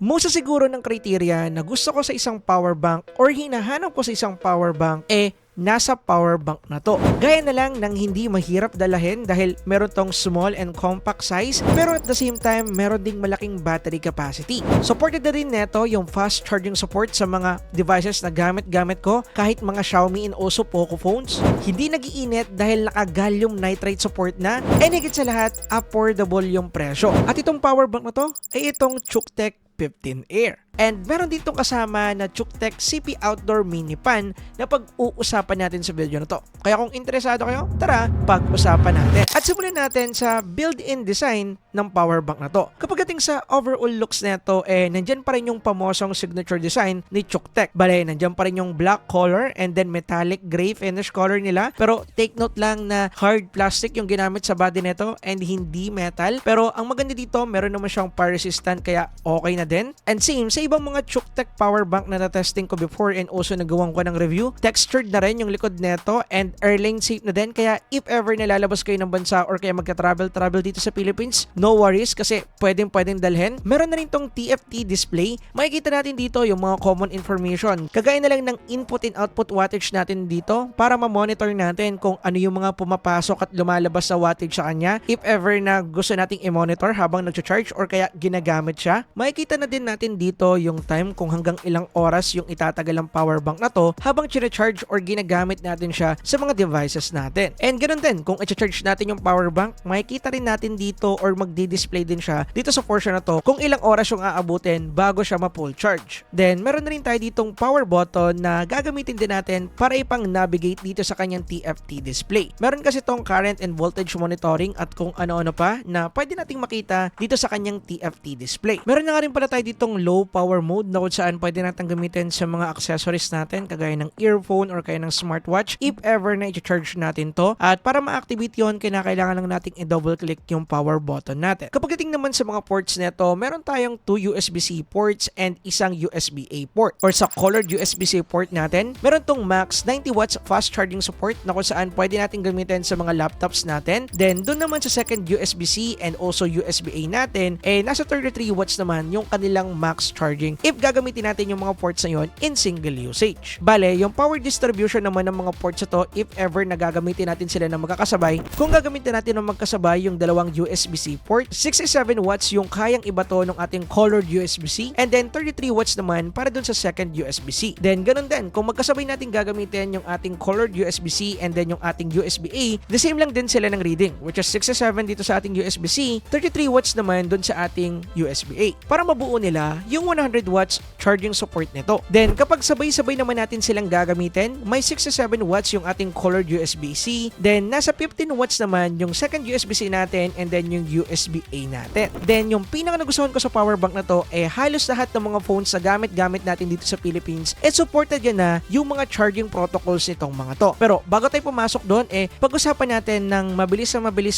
Musa siguro ng criteria na gusto ko sa isang power bank or hinahanap ko sa isang power bank nasa power bank na to. Gaya na lang ng hindi mahirap dalahin dahil meron tong small and compact size pero at the same time meron ding malaking battery capacity. Supported na rin neto yung fast charging support sa mga devices na gamit ko kahit mga Xiaomi and also Poco phones. Hindi nagiinit dahil naka-gallium nitride support na and higit sa lahat affordable yung presyo. At itong power bank na to ay itong Chuktek 15 Air. And meron ditong kasama na Chuktek CP Outdoor Mini Fan na pag-uusapan natin sa video na to. Kaya kung interesado kayo, tara, pag-usapan natin. At simulan natin sa built-in design ng power bank na to. Kapag dating sa overall looks nito, nandyan pa rin yung pamosong signature design ni Chuktek. Bale, nandyan pa rin yung black color and then metallic gray finish color nila. Pero take note lang na hard plastic yung ginamit sa body nito and hindi metal. Pero ang maganda dito, meron naman siyang fire resistant kaya okay na din. And same sa ibang mga Chuktek power bank na na-testing ko before and also nagawang ko ng review, textured na rin yung likod neto and airline safe na din. Kaya if ever nalalabas kayo ng bansa or kaya magka-travel dito sa Philippines, no worries kasi pwedeng dalhin. Meron na rin tong TFT display. Makikita natin dito yung mga common information. Kagaya na lang ng input and output wattage natin dito para ma-monitor natin kung ano yung mga pumapasok at lumalabas sa wattage sa kanya. If ever na gusto nating i-monitor habang nag-charge or kaya ginagamit siya, makikita na din natin dito yung time kung hanggang ilang oras yung itatagal ang power bank na to habang chine-charge or ginagamit natin siya sa mga devices natin. And ganoon din, kung i-charge natin yung power bank, makikita rin natin dito or magdi-display din siya dito sa portion na to kung ilang oras yung aabutin bago siya ma-full charge. Then meron na rin tayo ditong power button na gagamitin din natin para ipang navigate dito sa kanyang TFT display. Meron kasi tong current and voltage monitoring at kung ano-ano pa na pwede nating makita dito sa kanyang TFT display. Meron na nga rin pala tayo ditong low power mode na kung saan pwede natin gamitin sa mga accessories natin kagaya ng earphone or kaya ng smartwatch if ever na i-charge natin to. At para ma-activate yun, kailangan lang nating i-double click yung power button natin. Kapag dating naman sa mga ports neto, meron tayong 2 USB-C ports and isang USB-A port. Or sa colored USB-C port natin, meron tong max 90 watts fast charging support na kung saan pwede natin gamitin sa mga laptops natin. Then dun naman sa second USB-C and also USB-A natin, nasa 33 watts naman yung kanilang max charging if gagamitin natin yung mga ports na yun in single usage. Bale, yung power distribution naman ng mga ports na to, if ever na gagamitin natin sila na magkakasabay, kung gagamitin natin ng magkasabay yung dalawang USB-C port, 67 watts yung kayang ibato ng ating colored USB-C and then 33 watts naman para dun sa second USB-C. Then ganun din, kung magkasabay natin gagamitin yung ating colored USB-C and then yung ating USB-A, the same lang din sila ng reading, which is 67 dito sa ating USB-C, 33 watts naman dun sa ating USB-A. Para mabuo nila yung 100 watts charging support nito. Then kapag sabay-sabay naman natin silang gagamitin, may 67 watts yung ating colored USB-C, then nasa 15 watts naman yung second USB-C natin and then yung USB-A natin. Then yung pinaka nagustuhan ko sa power bank na to, halos lahat ng mga phones na gamit natin dito sa Philippines, supported yan na yung mga charging protocols nitong mga to. Pero bago tayo pumasok doon, pag-usapan natin ng mabilis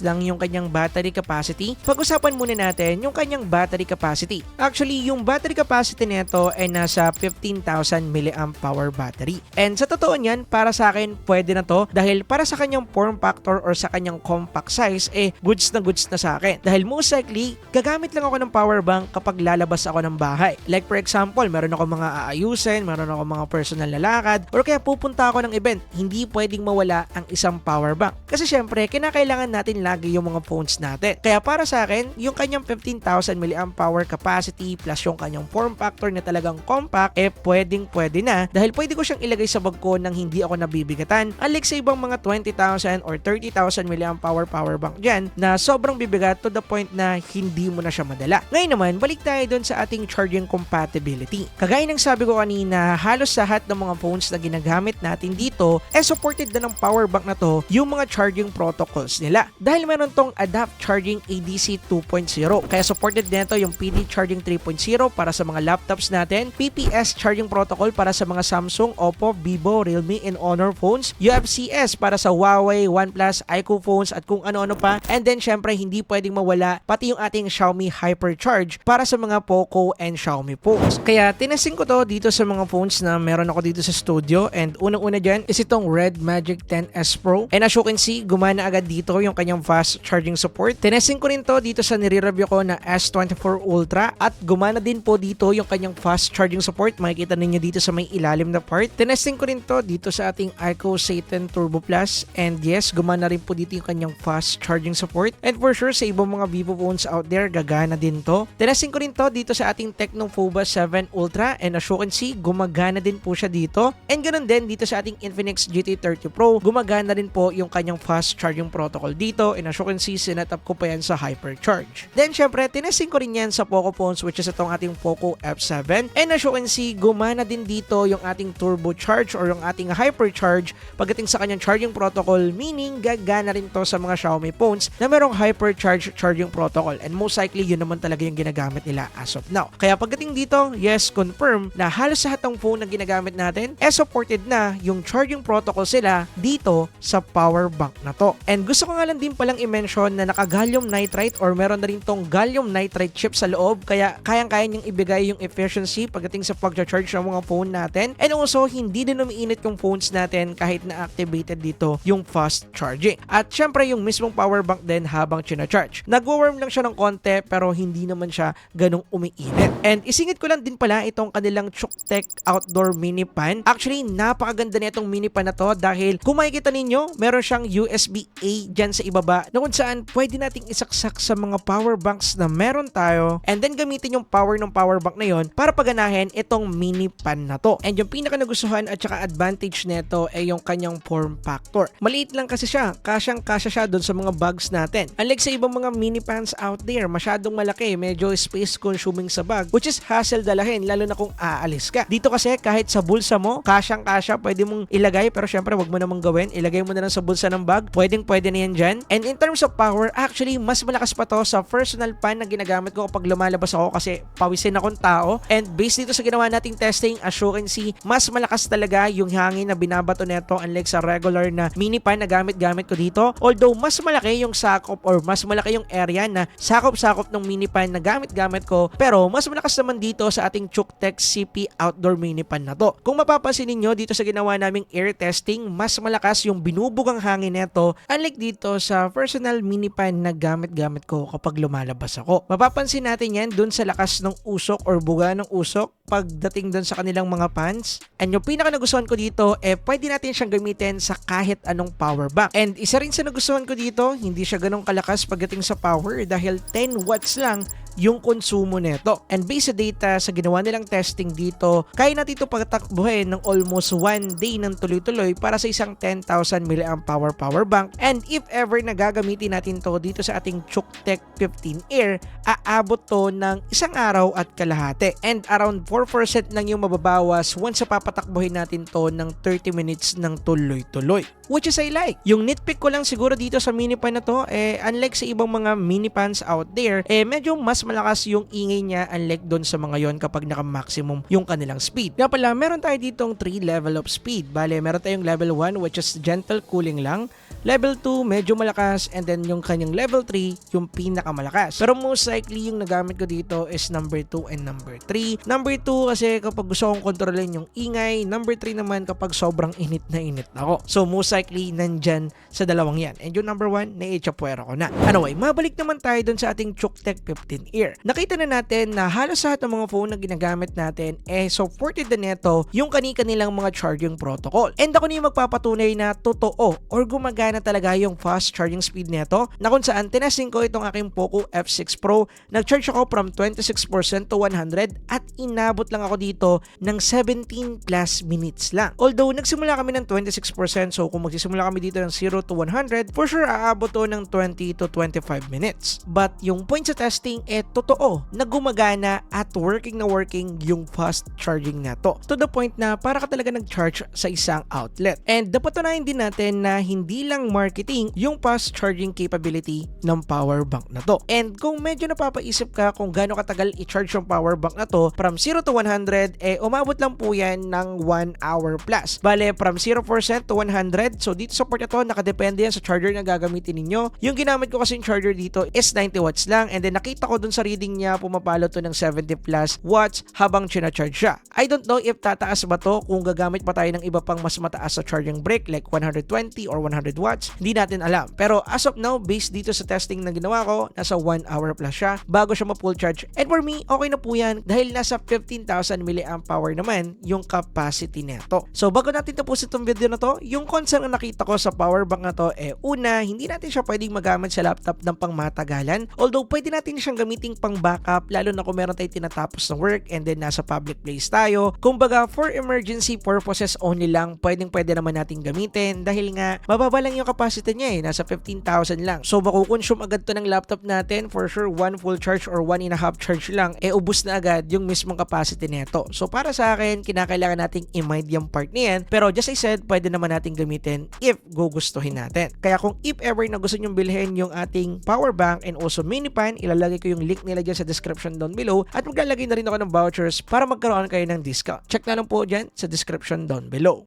lang yung kanyang battery capacity. Pag-usapan muna natin yung kanyang battery capacity. Actually, yung battery capacity nito ay nasa 15,000 mAh battery. And sa totoo niyan, para sa akin, pwede na to dahil para sa kanyang form factor or sa kanyang compact size, goods na sa akin. Dahil most likely, gagamit lang ako ng power bank kapag lalabas ako ng bahay. Like for example, meron ako mga aayusin, meron ako mga personal na lakad, or kaya pupunta ako ng event, hindi pwedeng mawala ang isang power bank. Kasi syempre, kinakailangan natin lagi yung mga phones natin. Kaya para sa akin, yung kanyang 15,000 mAh capacity plus yung kanyang form factor na talagang compact, pwede na dahil pwede ko siyang ilagay sa bag ko nang hindi ako nabibigatan. Unlike sa ibang mga 20,000 or 30,000 mAh power bank dyan na sobrang bibigat to the point na hindi mo na siya madala. Ngayon naman, balik tayo dun sa ating charging compatibility. Kagaya ng sabi ko kanina, halos lahat ng mga phones na ginagamit natin dito, supported na ng power bank na to yung mga charging protocols nila. Dahil meron tong Adapt Charging ADC 2.0. Kaya supported nito yung PD Charging 3.0 para sa mga laptops natin, PPS Charging Protocol para sa mga Samsung, Oppo, Vivo, Realme, and Honor phones, UFCS para sa Huawei, OnePlus, iQOO phones at kung ano-ano pa. And then syempre hindi pwedeng mawala pati yung ating Xiaomi Hypercharge para sa mga Poco and Xiaomi phones. Kaya tinesting ko to dito sa mga phones na meron ako dito sa studio and unang-una dyan is itong Red Magic 10S Pro. And as you can see, gumana agad dito yung kanyang fast charging support. Tinesting ko rin to dito sa nire-review ko na S24 Ultra at gumana din po dito dito yung kanyang fast charging support. Makikita ninyo dito sa may ilalim na part. Tinesting ko rin to dito sa ating Ico Satan Turbo Plus, and yes, gumana rin po dito yung kanyang fast charging support. And for sure, sa ibang mga Vivo phones out there, gagana din to. Tinesting ko rin to dito sa ating Tecno Phobos 7 Ultra, and as you can see, gumagana din po siya dito. And ganoon din dito sa ating Infinix GT30 Pro, gumagana rin po yung kanyang fast charging protocol dito, and as you can see, sinetup ko pa yan sa Hypercharge. Then syempre, tinesting ko rin yan sa Poco phones, which is itong ating Poco F7, and as you can see, gumana din dito yung ating turbo charge or yung ating hypercharge pagdating sa kanyang charging protocol, meaning gagana rin to sa mga Xiaomi phones na merong hypercharge charging protocol, and most likely yun naman talaga yung ginagamit nila as of now. Kaya pagdating dito, yes, confirm na halos lahat ng phone na ginagamit natin supported na yung charging protocol sila dito sa power bank na to. And gusto ko nga lang din palang i-mention na naka gallium nitride or meron na rin tong gallium nitride chip sa loob, kaya kayang-kaya niyang ibigay yung efficiency pagdating sa pag-charge ng mga phone natin, and also hindi din umiinit yung phones natin kahit na activated dito yung fast charging. At syempre yung mismong power bank din habang china-charge. Nagwo-warm lang siya ng konti pero hindi naman siya ganong umiinit. And isingit ko lang din pala itong kanilang Chuktek outdoor mini pan. Actually, napakaganda nitong mini pan na to dahil kung makikita ninyo, meron siyang USB-A dyan sa ibaba na kung saan pwede nating isaksak sa mga power banks na meron tayo, and then gamitin yung power ng power bank na yon para paganahin itong mini pan na to. And yung pinaka nagustuhan at saka advantage nito ay yung kanyang form factor. Maliit lang kasi siya, kasyang-kasya siya doon sa mga bags natin. Unlike sa ibang mga mini pans out there, masyadong malaki, medyo space consuming sa bag, which is hassle dalahin lalo na kung aalis ka. Dito kasi kahit sa bulsa mo, kasyang-kasya, pwede mong ilagay, pero syempre wag mo namang gawin, ilagay mo na lang sa bulsa ng bag, pwedeng-pwede na yan dyan. And in terms of power, actually mas malakas pa to sa personal pan na ginagamit ko kapag lumalabas ako kasi pawisin akong tao. And based dito sa ginawa nating testing, as you can see, mas malakas talaga yung hangin na binabato neto unlike sa regular na mini pan na gamit ko dito. Although mas malaki yung sakop or mas malaki yung area na sakop-sakop ng mini pan na gamit ko, pero mas malakas naman dito sa ating Chuktek CP outdoor mini pan na to. Kung mapapansin ninyo dito sa ginawa naming air testing, mas malakas yung binubugang hangin neto unlike dito sa personal mini pan na gamit ko kapag lumalabas ako. Mapapansin natin yan dun sa lakas ng usok or buga ng usok pagdating dun sa kanilang mga pans. And yung pinaka nagustuhan ko dito, pwede natin siyang gamitin sa kahit anong power bank. And isa rin sa nagustuhan ko dito, hindi siya ganong kalakas pagdating sa power dahil 10 watts lang yung konsumo nito. And based sa data sa ginawa nilang testing dito, kaya natin ito pagtakbuhin ng almost 1 day ng tuloy-tuloy para sa isang 10,000 mAh power bank. And if ever na gagamitin natin to dito sa ating Chuktek 15 Air, aabot to ng isang araw at kalahati. And around 4% lang yung mababawas once sa papatakbuhin natin to ng 30 minutes ng tuloy-tuloy. Which is I like. Yung nitpick ko lang siguro dito sa mini pan na to, unlike sa ibang mga mini pans out there, medyo mas malakas yung ingay niya unlike doon sa mga yon kapag naka-maximum yung kanilang speed. Kaya pala, meron tayo ditong 3 level of speed. Bale, meron tayong level 1 which is gentle cooling lang. Level 2, medyo malakas, and then yung kanyang level 3, yung pinakamalakas. Pero most likely, yung nagamit ko dito is number 2 and number 3. Number 2 kasi kapag gusto kong kontrolin yung ingay. Number 3 naman kapag sobrang init na init ako. So most likely, nandyan sa dalawang yan. And yung number 1, na-ichapuera ko na. Anyway, mabalik naman tayo dun sa ating Chuktek 15 Air. Nakita na natin na halos lahat ng mga phone na ginagamit natin, supported na neto yung kanilang mga charging protocol. And ako na yung magpapatunay na totoo or gumagana talaga yung fast charging speed neto, na kung saan tinesting ko itong aking Poco F6 Pro. Nag-charge ako from 26% to 100 at inabot lang ako dito ng 17 plus minutes lang. Although nagsimula kami ng 26%, so kung magsisimula kami dito ng 0 to 100, for sure aabot to ng 20 to 25 minutes. But yung point sa testing, totoo na gumagana at working na working yung fast charging na to. To the point na para ka talaga nag-charge sa isang outlet. And napatunayan din natin na hindi lang marketing yung fast charging capability ng power bank na to. And kung medyo napapaisip ka kung gaano katagal i-charge yung power bank na to, from 0 to 100, umabot lang po yan ng 1 hour plus. Bale, from 0% to 100, so dito sa port na to, nakadepende yan sa charger na gagamitin ninyo. Yung ginamit ko kasi yung charger dito is 90 watts lang, and then nakita ko dun dun sa reading niya, pumapalo to ng 70 plus watts habang charge siya. I don't know if tataas ba to kung gagamit pa tayo ng iba pang mas mataas sa charging brick like 120 or 100 watts. Hindi natin alam. Pero as of now, based dito sa testing na ginawa ko, nasa 1 hour plus siya bago siya ma-full charge. And for me, okay na po yan dahil nasa 15,000 mAh naman yung capacity nito. So bago natin tapusin itong video na to, yung concern na nakita ko sa power bank na to, una, hindi natin siya pwedeng magamit sa laptop ng pangmatagalan. Although pwede natin siyang gamitin pang backup lalo na kung meron tayong tinatapos na work and then nasa public place tayo. Kumbaga, for emergency purposes only lang, pwede naman natin gamitin dahil nga mababa lang yung capacity niya nasa 15,000 lang. So makukonsume agad to ng laptop natin, for sure 1 full charge or 1.5 charge lang, ubus na agad yung mismong capacity nito. So para sa akin, kinakailangan nating i-mind yung part niyan. Pero just I said, pwede naman natin gamitin if gugustuhin natin. Kaya kung if ever na gusto nyong bilhin yung ating power bank and also mini fan, ilalagay ko yung link nila dyan sa description down below at maglalagay na rin ako ng vouchers para magkaroon kayo ng discount. Check na lang po dyan sa description down below.